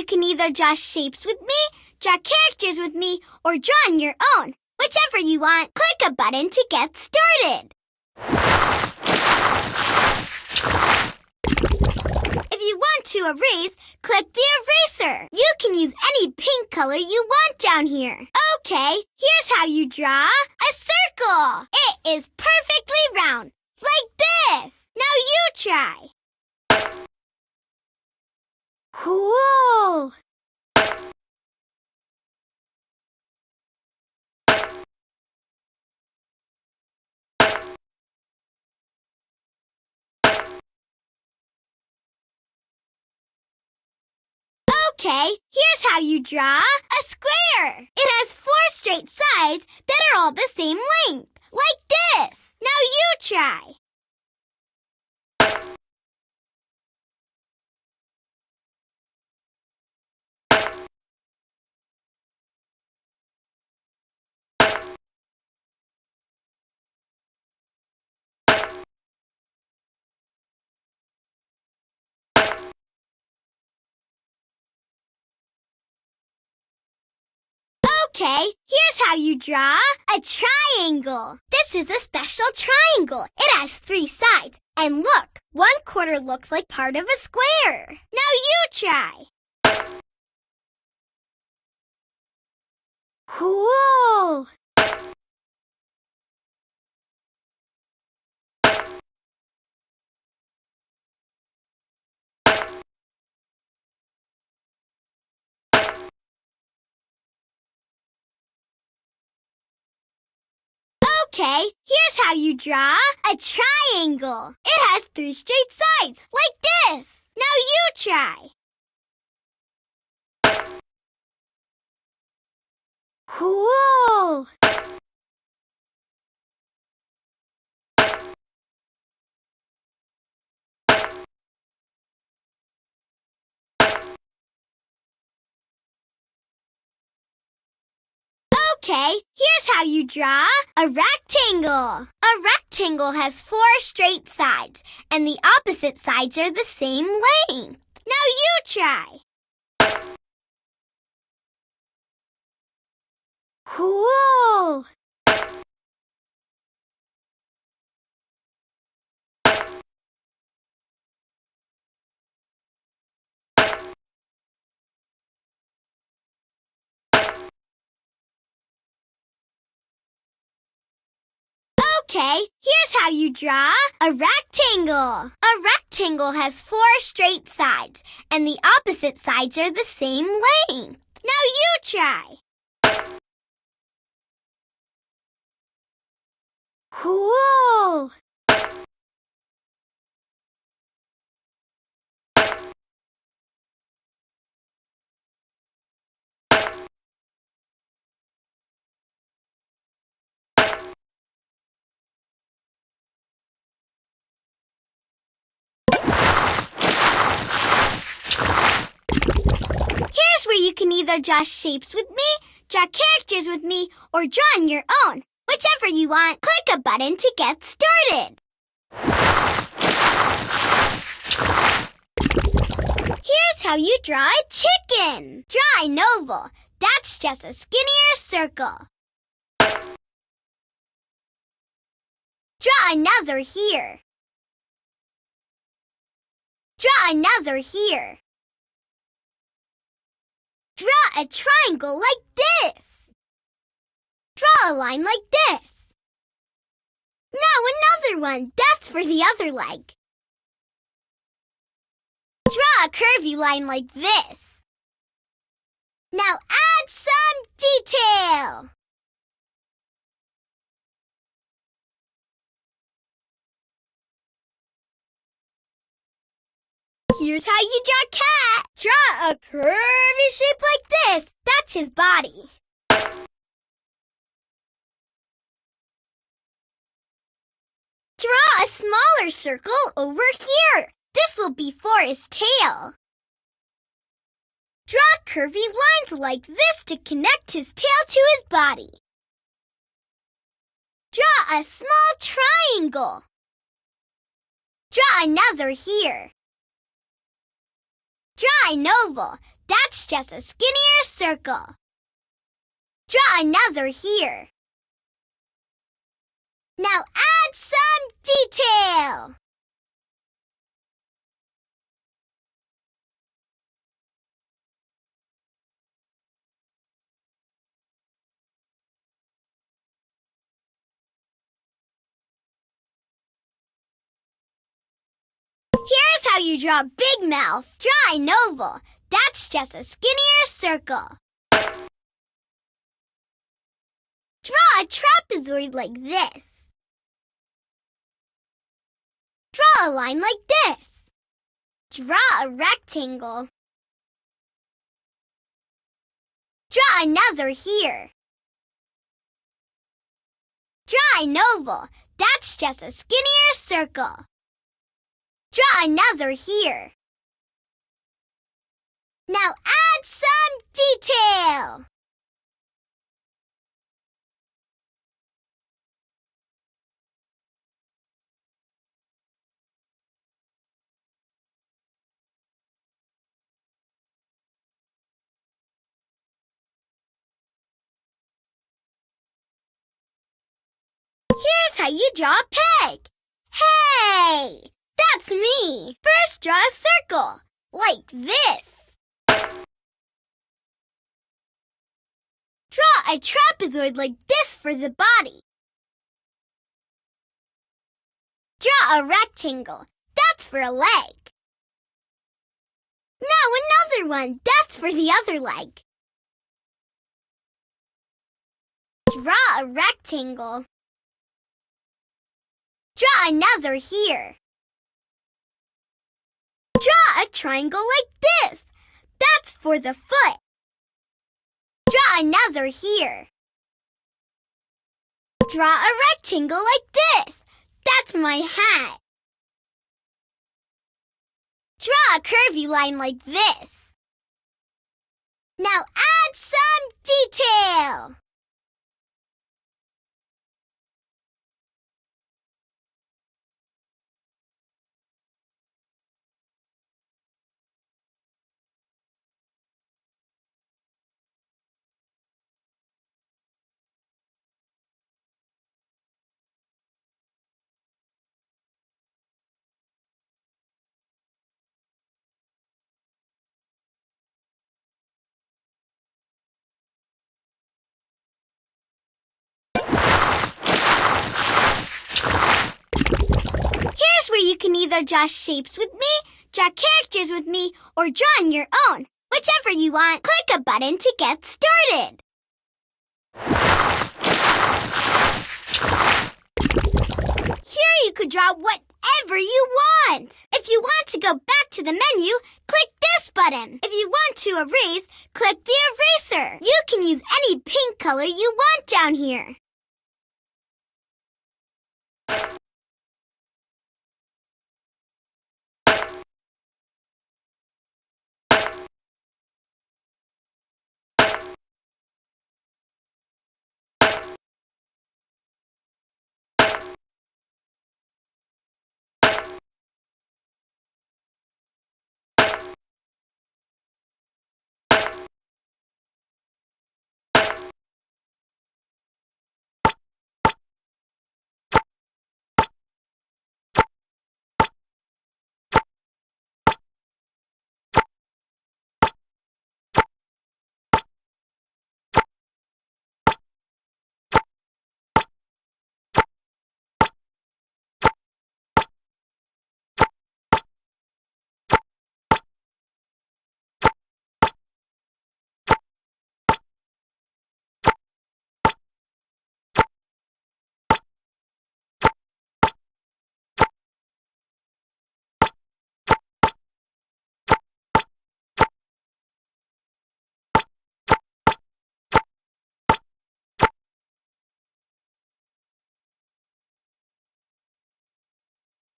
can either draw shapes with me, draw characters with me, or draw on your own. Whichever you want, click a button to get started. If you want to erase, click the eraser. You can use any pink color you want down here. Okay, here's how you draw a circle. It is perfectly round, like this. Now you try. Cool. Okay, here's how you draw a square. It has 4 straight sides that are all the same length, like this. Now you try. Okay, here's how you draw a triangle. This is a special triangle. It has 3 sides. And look, 1/4 looks like part of a square. Now you try. Cool. Okay, here's how you draw a triangle. It has 3 straight sides, like this. Now you try. Cool. Okay, here's how you draw a rectangle. A rectangle has 4 straight sides, and the opposite sides are the same length. Now you try. Cool. Okay, here's how you draw a rectangle. A rectangle has 4 straight sides, and the opposite sides are the same length. Now you try. Cool. Here's where you can either draw shapes with me, draw characters with me, or draw on your own. Whichever you want, click a button to get started. Here's how you draw a chicken. Draw an oval. That's just a skinnier circle. Draw another here. Draw another here. Draw a triangle like this. Draw a line like this. Now another one. That's for the other leg. Draw a curvy line like this. Now add some detail. Here's how you draw a cat. Draw a curvy shape like this. That's his body. Draw a smaller circle over here. This will be for his tail. Draw curvy lines like this to connect his tail to his body. Draw a small triangle. Draw another here. Draw an oval. That's just a skinnier circle. Draw another here. Now add some detail. Here's how you draw a big mouth. Draw an oval. That's just a skinnier circle. Draw a trapezoid like this. Draw a line like this. Draw a rectangle. Draw another here. Draw an oval. That's just a skinnier circle. Draw another here. Now add some detail. Here's how you draw a peg. Hey! That's me! First, draw a circle, like this. Draw a trapezoid like this for the body. Draw a rectangle. That's for a leg. Now another one. That's for the other leg. Draw a rectangle. Draw another here. Draw a triangle like this. That's for the foot. Draw another here. Draw a rectangle like this. That's my hat. Draw a curvy line like this. Now add some detail. Where you can either draw shapes with me, draw characters with me, or draw on your own. Whichever you want, click a button to get started. Here you could draw whatever you want. If you want to go back to the menu, click this button. If you want to erase, click the eraser. You can use any pink color you want down here.